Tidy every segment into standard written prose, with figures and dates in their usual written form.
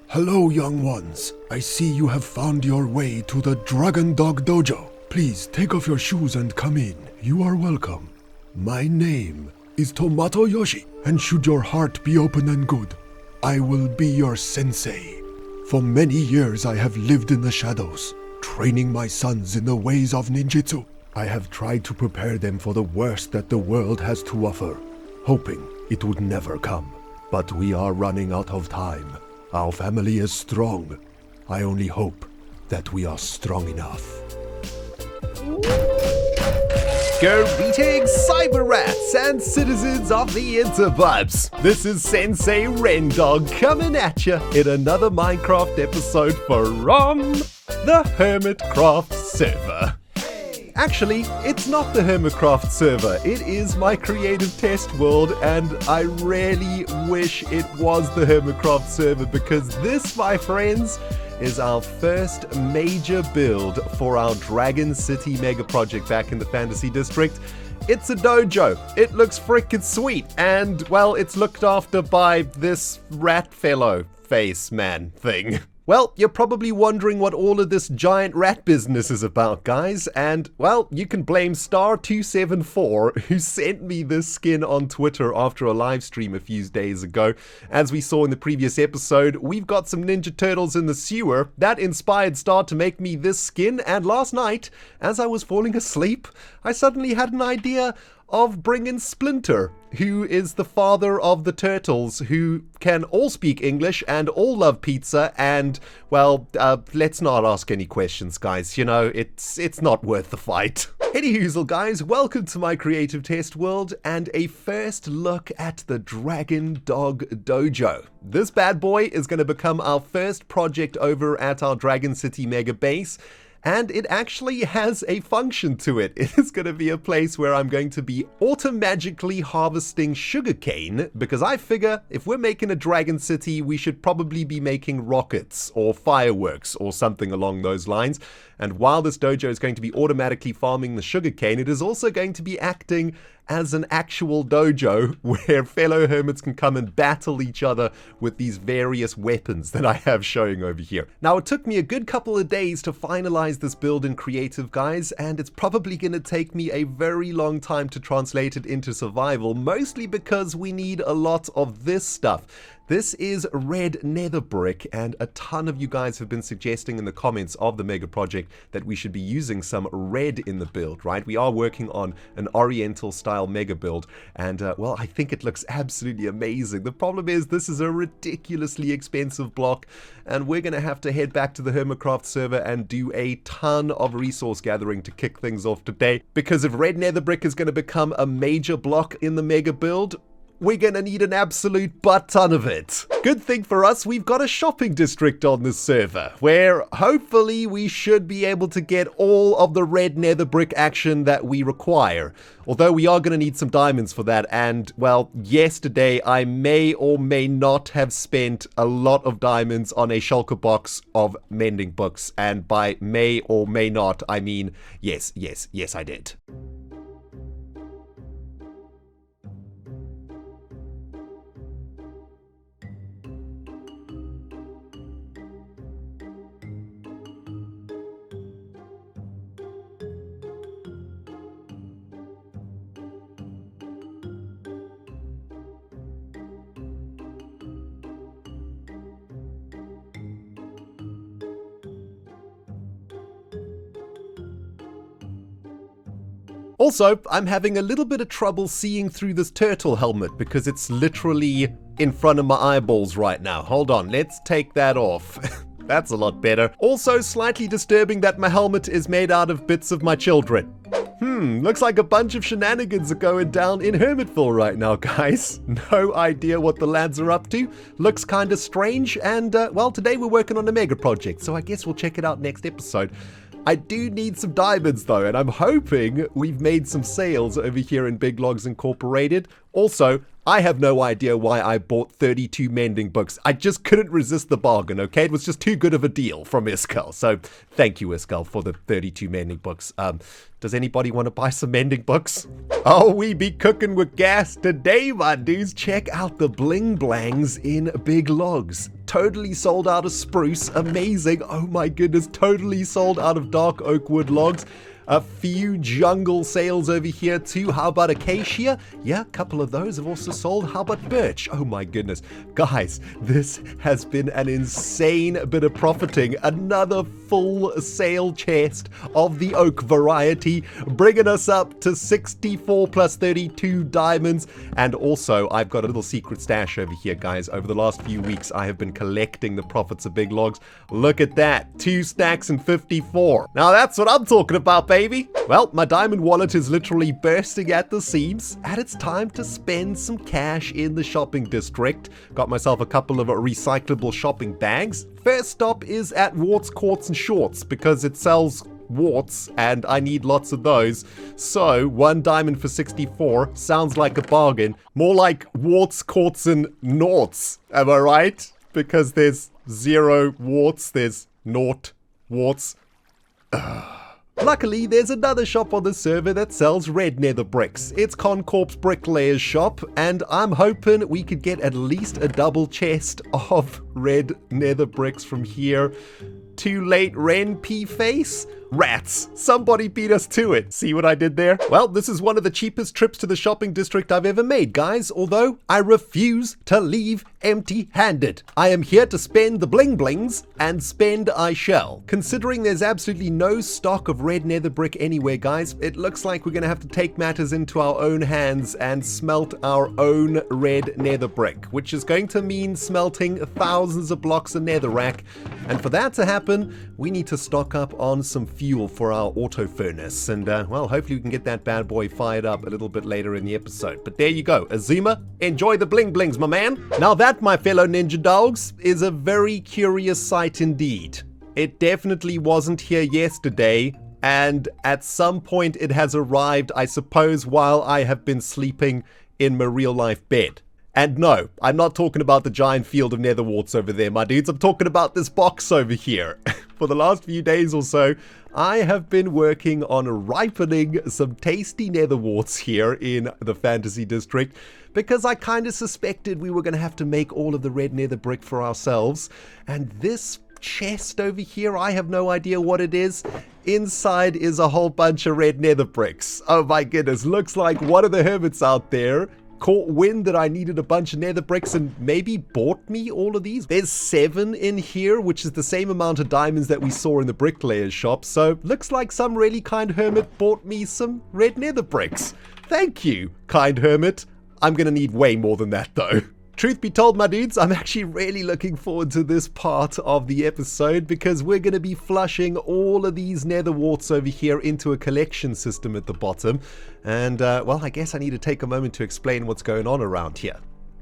Hello, young ones. I see you have found your way to the Dragon Dog Dojo. Please take off your shoes and come in. You are welcome. My name is Tomato Yoshi, and should your heart be open and good, I will be your sensei. For many years I have lived in the shadows, training my sons in the ways of ninjutsu. I have tried to prepare them for the worst that the world has to offer, hoping it would never come. But we are running out of time. Our family is strong. I only hope that we are strong enough. Greetings, cyber rats and citizens of the interwebs. This is Sensei ReN'Dog coming at you in another Minecraft episode from the HermitCraft server. Actually, it's not the HermitCraft server. It is my creative test world, and I really wish it was the HermitCraft server because this, my friends, is our first major build for our Dragon City mega project back in the Fantasy District. It's a dojo. It looks freaking sweet, and, well, it's looked after by this rat fellow face man thing. Well, you're probably wondering what all of this giant rat business is about, guys, and, well, you can blame Star274, who sent me this skin on Twitter after a live stream a few days ago. As we saw in the previous episode, we've got some Ninja Turtles in the sewer. That inspired Star to make me this skin, and last night, as I was falling asleep, I suddenly had an idea of bringing Splinter, who is the father of the turtles, who can all speak English and all love pizza, and, well, let's not ask any questions, guys. You know, it's not worth the fight. Anyhoozle, guys, welcome to my creative test world, and a first look at the Dragon Dog Dojo. This bad boy is going to become our first project over at our Dragon City mega base. And it actually has a function to it. It is going to be a place where I'm going to be automagically harvesting sugarcane, because I figure if we're making a Dragon City, we should probably be making rockets or fireworks or something along those lines. And while this dojo is going to be automatically farming the sugarcane, it is also going to be acting as an actual dojo where fellow hermits can come and battle each other with these various weapons that I have showing over here. Now, it took me a good couple of days to finalize this build in creative, guys, and it's probably going to take me a very long time to translate it into survival, mostly because we need a lot of this stuff. This is red nether brick, and a ton of you guys have been suggesting in the comments of the mega project that we should be using some red in the build, right? We are working on an oriental style mega build, and well, I think it looks absolutely amazing. The problem is this is a ridiculously expensive block, and we're going to have to head back to the HermitCraft server and do a ton of resource gathering to kick things off today, because if red nether brick is going to become a major block in the mega build, we're gonna need an absolute butt ton of it. Good thing for us, we've got a shopping district on this server, where hopefully we should be able to get all of the red nether brick action that we require. Although we are gonna need some diamonds for that, and, well, yesterday I may or may not have spent a lot of diamonds on a shulker box of mending books, and by may or may not, I mean yes, I did. Also, I'm having a little bit of trouble seeing through this turtle helmet because it's literally in front of my eyeballs right now. Hold on, let's take that off. That's a lot better. Also, slightly disturbing that my helmet is made out of bits of my children. Looks like a bunch of shenanigans are going down in Hermitville right now, guys. No idea what the lads are up to. Looks kind of strange, and, well, today we're working on a mega project, so I guess we'll check it out next episode. I do need some diamonds though, and I'm hoping we've made some sales over here in Big Logs Incorporated. Also, I have no idea why I bought 32 mending books. I just couldn't resist the bargain, okay? It was just too good of a deal from Iskal. So thank you, Iskal, for the 32 mending books. Does anybody want to buy some mending books? Oh, we be cooking with gas today, my dudes. Check out the bling blangs in big logs. Totally sold out of spruce. Amazing. Oh my goodness. Totally sold out of dark oak wood logs. A few jungle sales over here too. How about acacia? Yeah, a couple of those have also sold. How about birch? Oh my goodness. Guys, this has been an insane bit of profiting. Another full sale chest of the oak variety, bringing us up to 64 plus 32 diamonds. And also, I've got a little secret stash over here, guys. Over the last few weeks, I have been collecting the profits of big logs. Look at that. 2 stacks and 54. Now that's what I'm talking about, baby. Well, my diamond wallet is literally bursting at the seams, and it's time to spend some cash in the shopping district. Got myself a couple of recyclable shopping bags. First stop is at Warts, Quartz, and Shorts because it sells warts and I need lots of those. So 1 diamond for 64 sounds like a bargain. More like warts, quartz, and noughts. Am I right? Because there's 0 warts, there's naught warts. Luckily, there's another shop on the server that sells red nether bricks. It's Concorp's Bricklayer's shop, and I'm hoping we could get at least a double chest of red nether bricks from here. Too late, Ren P-Face? Rats. Somebody beat us to it. See what I did there? Well, this is one of the cheapest trips to the shopping district I've ever made, guys, although I refuse to leave empty-handed. I am here to spend the bling blings, and spend I shall. Considering there's absolutely no stock of red nether brick anywhere, guys, it looks like we're gonna have to take matters into our own hands and smelt our own red nether brick, which is going to mean smelting thousands of blocks of netherrack. And for that to happen, we need to stock up on some fuel for our auto furnace, and well, hopefully we can get that bad boy fired up a little bit later in the episode. But there you go, Azuma, enjoy the bling blings, my man. Now that, my fellow ninja dogs, is a very curious sight indeed. It definitely wasn't here yesterday, and at some point it has arrived, I suppose, while I have been sleeping in my real life bed. And no, I'm not talking about the giant field of nether warts over there, my dudes. I'm talking about this box over here. For the last few days or so, I have been working on ripening some tasty nether warts here in the fantasy district because I kind of suspected we were going to have to make all of the red nether brick for ourselves. And this chest over here, I have no idea what it is. Inside is a whole bunch of red nether bricks. Oh my goodness, looks like one of the hermits out there caught wind that I needed a bunch of nether bricks and maybe bought me all of these. There's 7 in here, which is the same amount of diamonds that we saw in the bricklayer's shop. So looks like some really kind hermit bought me some red nether bricks. Thank you, kind hermit. I'm gonna need way more than that though. Truth be told, my dudes, I'm actually really looking forward to this part of the episode because we're going to be flushing all of these nether warts over here into a collection system at the bottom. And, well, I guess I need to take a moment to explain what's going on around here.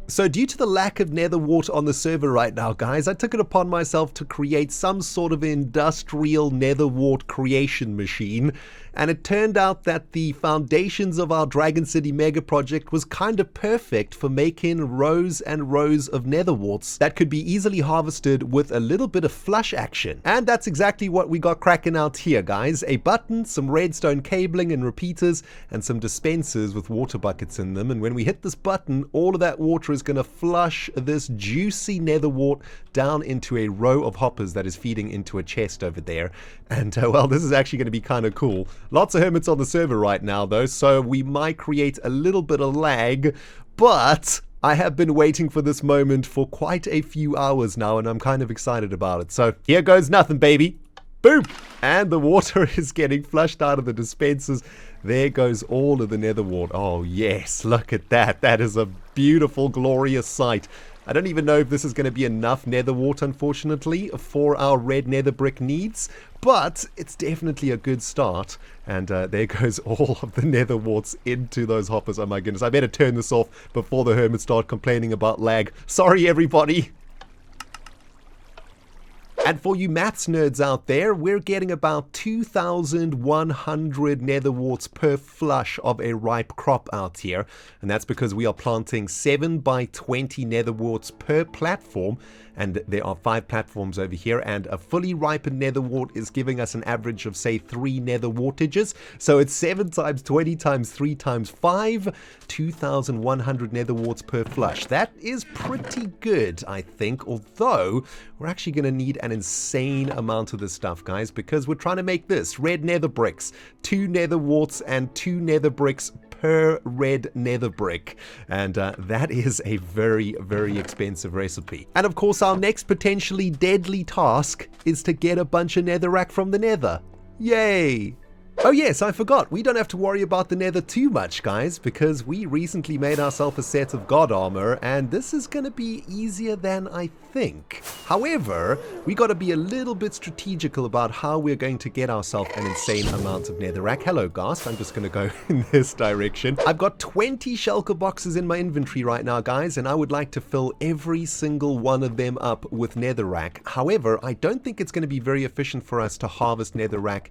So due to the lack of nether wart on the server right now, guys, I took it upon myself to create some sort of industrial nether wart creation machine. And it turned out that the foundations of our Dragon City mega project was kind of perfect for making rows and rows of nether warts that could be easily harvested with a little bit of flush action. And that's exactly what we got cracking out here, guys. A button, some redstone cabling and repeaters, and some dispensers with water buckets in them. And when we hit this button, all of that water is going to flush this juicy nether wart down into a row of hoppers that is feeding into a chest over there. And well, this is actually going to be kind of cool. Lots of hermits on the server right now though, so we might create a little bit of lag, but I have been waiting for this moment for quite a few hours now, and I'm kind of excited about it. So here goes nothing, baby. Boom! And the water is getting flushed out of the dispensers. There goes all of the nether wart. Oh yes, look at that. That is a beautiful, glorious sight. I don't even know if this is going to be enough nether wart, unfortunately, for our red nether brick needs, but it's definitely a good start. And there goes all of the nether warts into those hoppers. Oh my goodness, I better turn this off before the hermits start complaining about lag. Sorry, everybody. And for you maths nerds out there, we're getting about 2,100 nether warts per flush of a ripe crop out here. And that's because we are planting 7 by 20 nether warts per platform. And there are 5 platforms over here, and a fully ripened nether wart is giving us an average of, say, 3 nether wartages. So it's 7 times 20 times 3 times 5, 2,100 nether warts per flush. That is pretty good, I think, although we're actually going to need an insane amount of this stuff, guys, because we're trying to make this red nether bricks, 2 nether warts and 2 nether bricks per red nether brick, and that is a very, very expensive recipe. And of course, our next potentially deadly task is to get a bunch of netherrack from the nether. Yay! Oh yes, I forgot, we don't have to worry about the nether too much, guys, because we recently made ourselves a set of god armor, and this is going to be easier than I think. However, we got to be a little bit strategical about how we're going to get ourselves an insane amount of netherrack. Hello, Ghast, I'm just going to go in this direction. I've got 20 shulker boxes in my inventory right now, guys, and I would like to fill every single one of them up with netherrack. However, I don't think it's going to be very efficient for us to harvest netherrack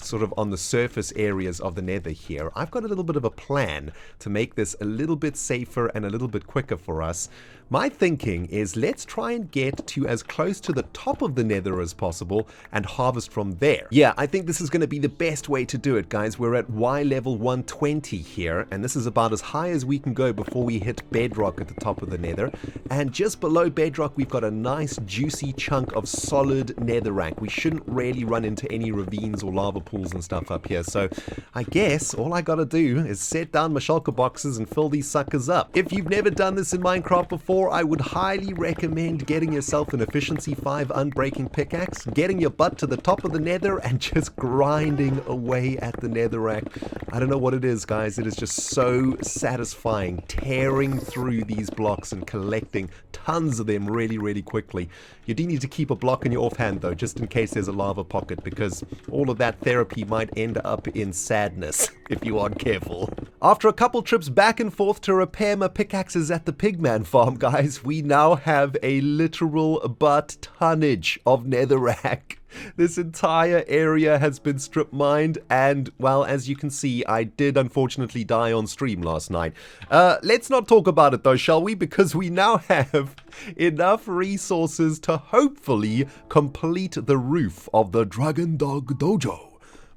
sort of on the surface areas of the nether here. I've got a little bit of a plan to make this a little bit safer and a little bit quicker for us. My thinking is let's try and get to as close to the top of the nether as possible and harvest from there. Yeah, I think this is going to be the best way to do it, guys. We're at Y level 120 here, and this is about as high as we can go before we hit bedrock at the top of the nether. And just below bedrock, we've got a nice juicy chunk of solid netherrack. We shouldn't really run into any ravines or lava pools and stuff up here. So I guess all I gotta do is set down my shulker boxes and fill these suckers up. If you've never done this in Minecraft before, I would highly recommend getting yourself an efficiency 5 unbreaking pickaxe, getting your butt to the top of the nether and just grinding away at the netherrack. I don't know what it is, guys. It is just so satisfying tearing through these blocks and collecting tons of them really, really quickly. You do need to keep a block in your offhand though, just in case there's a lava pocket, because all of that therapy might end up in sadness if you aren't careful. After a couple trips back and forth to repair my pickaxes at the pigman farm, guys, we now have a literal butt tonnage of netherrack. This entire area has been strip mined, and, well, as you can see, I did unfortunately die on stream last night. Let's not talk about it though, shall we? Because we now have enough resources to hopefully complete the roof of the Dragon Dog Dojo.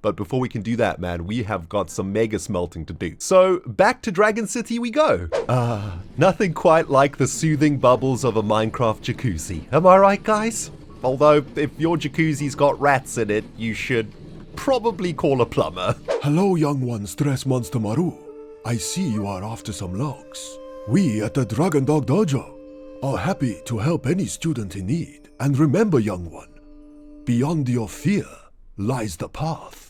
But before we can do that, man, we have got some mega smelting to do. So, back to Dragon City we go. Nothing quite like the soothing bubbles of a Minecraft jacuzzi. Am I right, guys? Although, if your jacuzzi's got rats in it, you should probably call a plumber. Hello, young one, Stress Monster Maru. I see you are after some logs. We at the Dragon Dog Dojo are happy to help any student in need. And remember, young one, beyond your fear lies the path.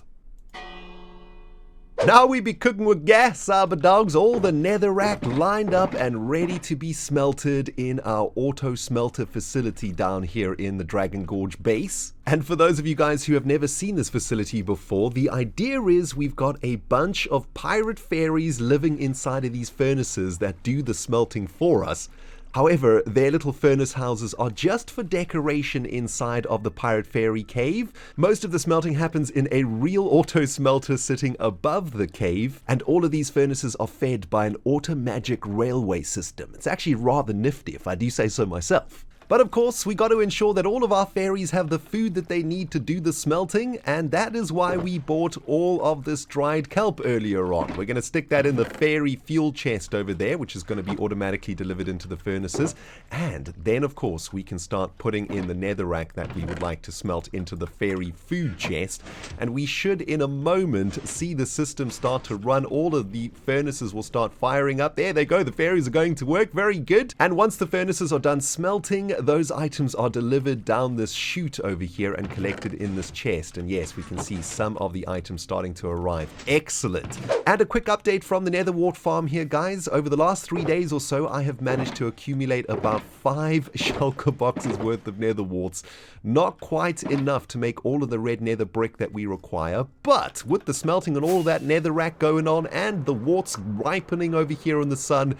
Now we be cooking with gas, Cyberdogs. All the netherrack lined up and ready to be smelted in our auto smelter facility down here in the Dragon Gorge base. And for those of you guys who have never seen this facility before, the idea is we've got a bunch of pirate fairies living inside of these furnaces that do the smelting for us. However, their little furnace houses are just for decoration inside of the Pirate Fairy cave. Most of the smelting happens in a real auto smelter sitting above the cave, and all of these furnaces are fed by an automagic railway system. It's actually rather nifty, if I do say so myself. But of course, we got to ensure that all of our fairies have the food that they need to do the smelting, and that is why we bought all of this dried kelp earlier on. We're going to stick that in the fairy fuel chest over there, which is going to be automatically delivered into the furnaces. And then, of course, we can start putting in the netherrack that we would like to smelt into the fairy food chest. And we should, in a moment, see the system start to run. All of the furnaces will start firing up. There they go. The fairies are going to work. Very good. And once the furnaces are done smelting, those items are delivered down this chute over here and collected in this chest. And yes, we can see some of the items starting to arrive. Excellent. And a quick update from the nether wart farm here, guys. Over the last 3 days or so, I have managed to accumulate about 5 shulker boxes worth of nether warts. Not quite enough to make all of the red nether brick that we require, but with the smelting and all that netherrack going on and the warts ripening over here in the sun,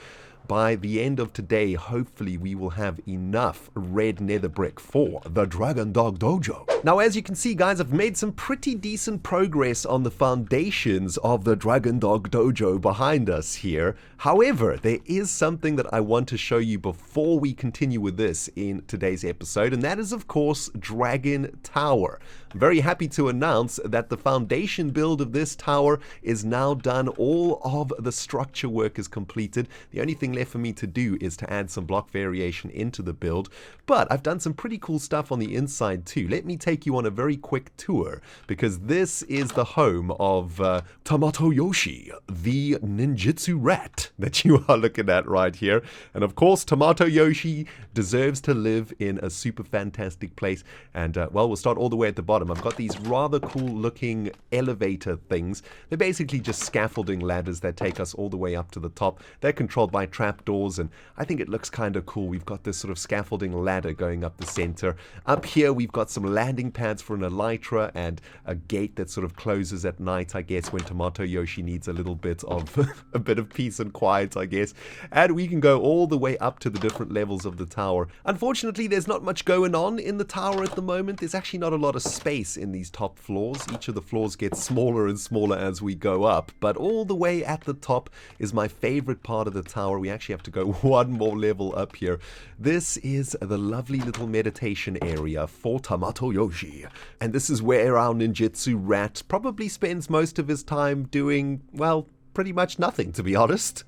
by the end of today, hopefully we will have enough red nether brick for the Dragon Dog Dojo. Now, as you can see, guys, I've made some pretty decent progress on the foundations of the Dragon Dog Dojo behind us here. However, there is something that I want to show you before we continue with this in today's episode, and that is, of course, Dragon Tower. I'm very happy to announce that the foundation build of this tower is now done. All of the structure work is completed. The only thing left for me to do is to add some block variation into the build, but I've done some pretty cool stuff on the inside too. Let me take you on a very quick tour, because this is the home of Tomato Yoshi, the ninjutsu rat that you are looking at right here. And of course, Tomato Yoshi deserves to live in a super fantastic place. And well, we'll start all the way at the bottom. I've got these rather cool looking elevator things. They're basically just scaffolding ladders that take us all the way up to the top. They're controlled by trapdoors, and I think it looks kind of cool. We've got this sort of scaffolding ladder going up the center. Up here, we've got some landing pads for an elytra and a gate that sort of closes at night, I guess, when Tomato Yoshi needs a little bit of a bit of peace and quiet, I guess. And we can go all the way up to the different levels of the tower. Unfortunately, there's not much going on in the tower at the moment. There's actually not a lot of space in these top floors. Each of the floors gets smaller and smaller as we go up, but all the way at the top is my favorite part of the tower. We actually have to go one more level up here. This is the lovely little meditation area for Tomato Yoshi, and this is where our ninjutsu rat probably spends most of his time doing, well, pretty much nothing, to be honest.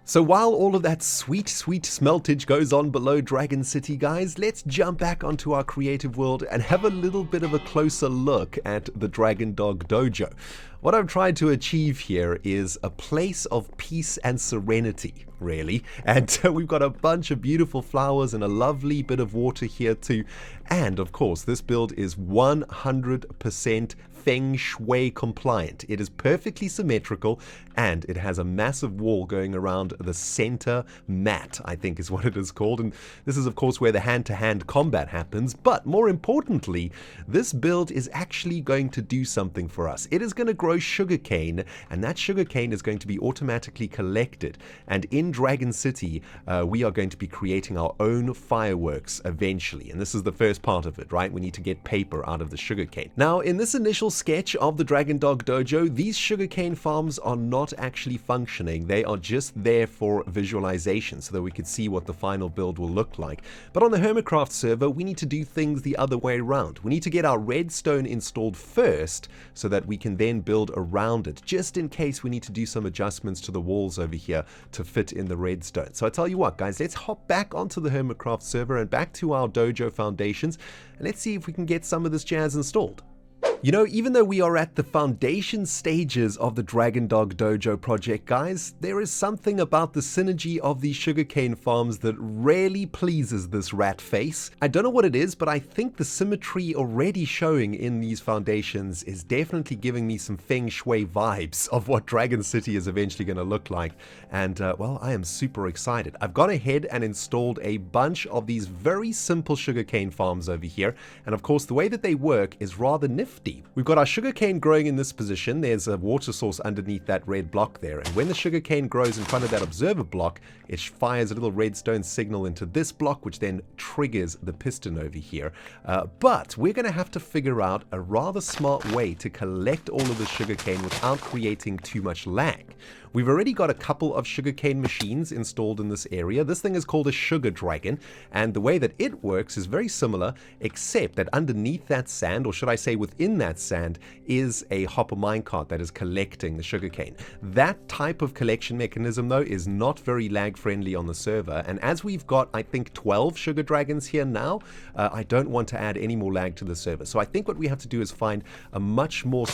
So while all of that sweet, sweet smeltage goes on below Dragon City, guys, let's jump back onto our creative world and have a little bit of a closer look at the Dragon Dog Dojo. What I've tried to achieve here is a place of peace and serenity, really. And we've got a bunch of beautiful flowers and a lovely bit of water here too. And of course, this build is 100% Feng Shui compliant. It is perfectly symmetrical, and it has a massive wall going around the center mat, I think is what it is called. And this is, of course, where the hand-to-hand combat happens. But more importantly, this build is actually going to do something for us. It is going to grow sugarcane, and that sugarcane is going to be automatically collected. And in Dragon City, we are going to be creating our own fireworks eventually. And this is the first part of it, right? We need to get paper out of the sugarcane. Now, in this initial sketch of the Dragon Dog Dojo, these sugarcane farms are not actually functioning. They are just there for visualization so that we could see what the final build will look like. But on the HermitCraft server, we need to do things the other way around. We need to get our redstone installed first so that we can then build around it, just in case we need to do some adjustments to the walls over here to fit in the redstone. So I tell you what, guys, let's hop back onto the HermitCraft server and back to our dojo foundations, and let's see if we can get some of this jazz installed. You know, even though we are at the foundation stages of the Dragon Dog Dojo project, guys, there is something about the synergy of these sugarcane farms that really pleases this rat face. I don't know what it is, but I think the symmetry already showing in these foundations is definitely giving me some Feng Shui vibes of what Dragon City is eventually going to look like. And, well, I am super excited. I've gone ahead and installed a bunch of these very simple sugarcane farms over here. And, of course, the way that they work is rather nifty. We've got our sugarcane growing in this position. There's a water source underneath that red block there. And when the sugarcane grows in front of that observer block, it fires a little redstone signal into this block, which then triggers the piston over here. But we're going to have to figure out a rather smart way to collect all of the sugarcane without creating too much lag. We've already got a couple of sugarcane machines installed in this area. This thing is called a sugar dragon, and the way that it works is very similar, except that underneath that sand, or should I say within that sand, is a hopper minecart that is collecting the sugarcane. That type of collection mechanism, though, is not very lag friendly on the server, and as we've got, I think, 12 sugar dragons here now, I don't want to add any more lag to the server. So I think what we have to do is find a much more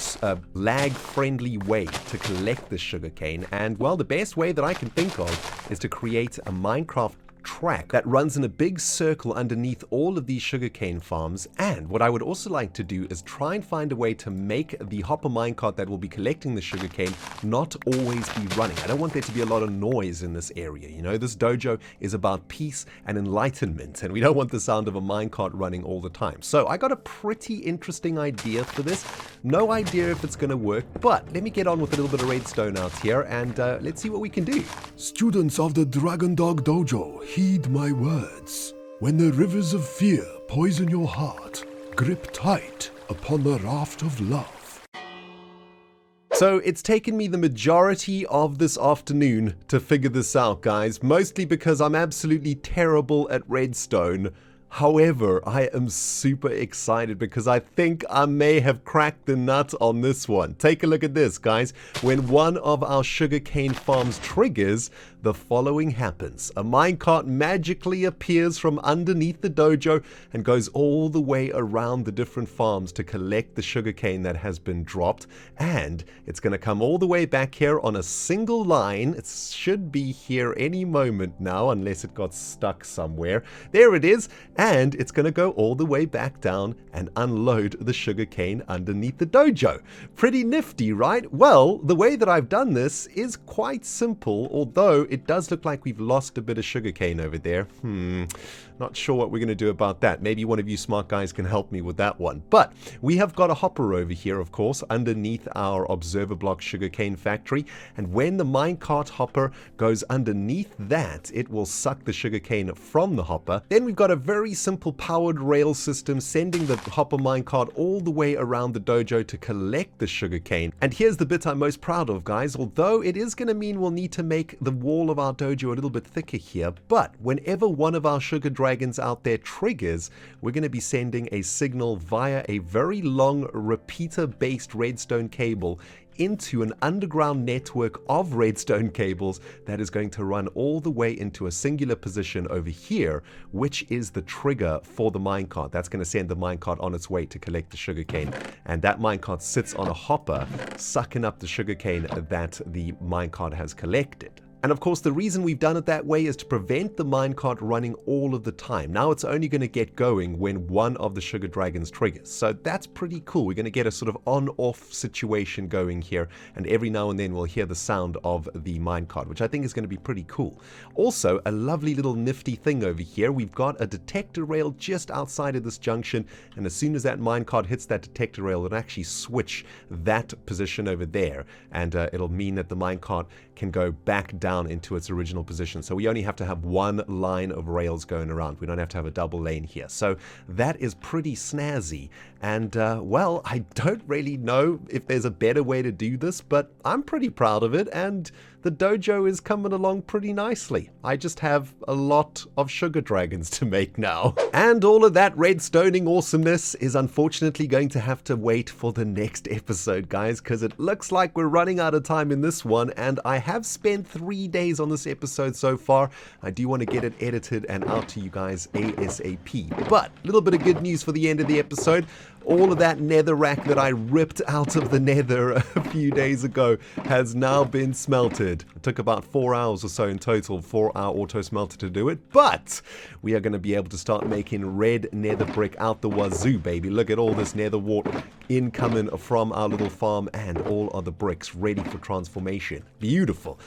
lag friendly way to collect this sugarcane. And, well, the best way that I can think of is to create a Minecraft track that runs in a big circle underneath all of these sugarcane farms. And what I would also like to do is try and find a way to make the hopper minecart that will be collecting the sugarcane not always be running. I don't want there to be a lot of noise in this area. You know, this dojo is about peace and enlightenment, and we don't want the sound of a minecart running all the time. So I got a pretty interesting idea for this. No idea if it's going to work, but let me get on with a little bit of redstone out here, and let's see what we can do. Students of the Dragon Dog Dojo, heed my words. When the rivers of fear poison your heart, grip tight upon the raft of love. So it's taken me the majority of this afternoon to figure this out, guys, mostly because I'm absolutely terrible at redstone. However, I am super excited because I think I may have cracked the nut on this one. Take a look at this, guys. When one of our sugarcane farms triggers, the following happens. A minecart magically appears from underneath the dojo and goes all the way around the different farms to collect the sugarcane that has been dropped. And it's going to come all the way back here on a single line. It should be here any moment now, unless it got stuck somewhere. There it is. And it's going to go all the way back down and unload the sugarcane underneath the dojo. Pretty nifty, right? Well, the way that I've done this is quite simple, although it does look like we've lost a bit of sugarcane over there. Not sure what we're going to do about that. Maybe one of you smart guys can help me with that one. But we have got a hopper over here, of course, underneath our observer block sugarcane factory. And when the minecart hopper goes underneath that, it will suck the sugarcane from the hopper. Then we've got a very simple powered rail system sending the hopper minecart all the way around the dojo to collect the sugarcane. And here's the bit I'm most proud of, guys. Although it is going to mean we'll need to make the wall of our dojo a little bit thicker here, but whenever one of our sugar dragons out there triggers, we're going to be sending a signal via a very long repeater-based redstone cable into an underground network of redstone cables that is going to run all the way into a singular position over here, which is the trigger for the minecart. That's going to send the minecart on its way to collect the sugarcane. And that minecart sits on a hopper, sucking up the sugarcane that the minecart has collected. And of course, the reason we've done it that way is to prevent the minecart running all of the time. Now it's only going to get going when one of the sugar dragons triggers. So that's pretty cool. We're going to get a sort of on-off situation going here. And every now and then we'll hear the sound of the minecart, which I think is going to be pretty cool. Also, a lovely little nifty thing over here. We've got a detector rail just outside of this junction. And as soon as that minecart hits that detector rail, it'll actually switch that position over there. And it'll mean that the minecart can go back down into its original position. So we only have to have one line of rails going around. We don't have to have a double lane here. So that is pretty snazzy. And well, I don't really know if there's a better way to do this, but I'm pretty proud of it. And the dojo is coming along pretty nicely. I just have a lot of sugar dragons to make now. And all of that redstoning awesomeness is unfortunately going to have to wait for the next episode, guys, because it looks like we're running out of time in this one, and I have spent 3 days on this episode so far. I do want to get it edited and out to you guys ASAP. But a little bit of good news for the end of the episode. All of that nether rack that I ripped out of the nether a few days ago has now been smelted. It took about 4 hours or so in total for our auto smelter to do it, but we are going to be able to start making red nether brick out the wazoo, baby. Look at all this nether wart incoming from our little farm and all other bricks ready for transformation. Beautiful.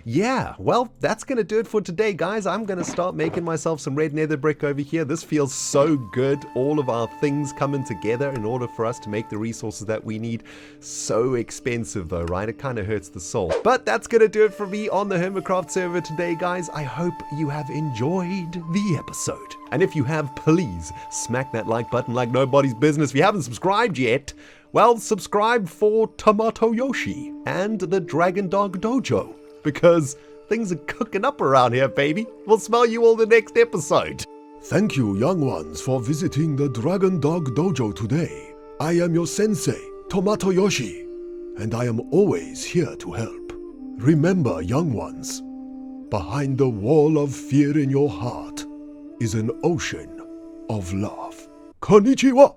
Yeah, well, that's going to do it for today, guys. I'm going to start making myself some red nether brick over here. This feels so good. All of our things coming together in order for us to make the resources that we need. So expensive though, right? It kind of hurts the soul. But that's going to do it for me on the HermitCraft server today, guys. I hope you have enjoyed the episode. And if you have, please smack that like button like nobody's business. If you haven't subscribed yet, well, subscribe for Tomato Yoshi and the Dragon Dog Dojo, because things are cooking up around here, baby. We'll smell you all the next episode. Thank you, young ones, for visiting the Dragon Dog Dojo today. I am your sensei, Tomato Yoshi, and I am always here to help. Remember, young ones, behind the wall of fear in your heart is an ocean of love. Konnichiwa!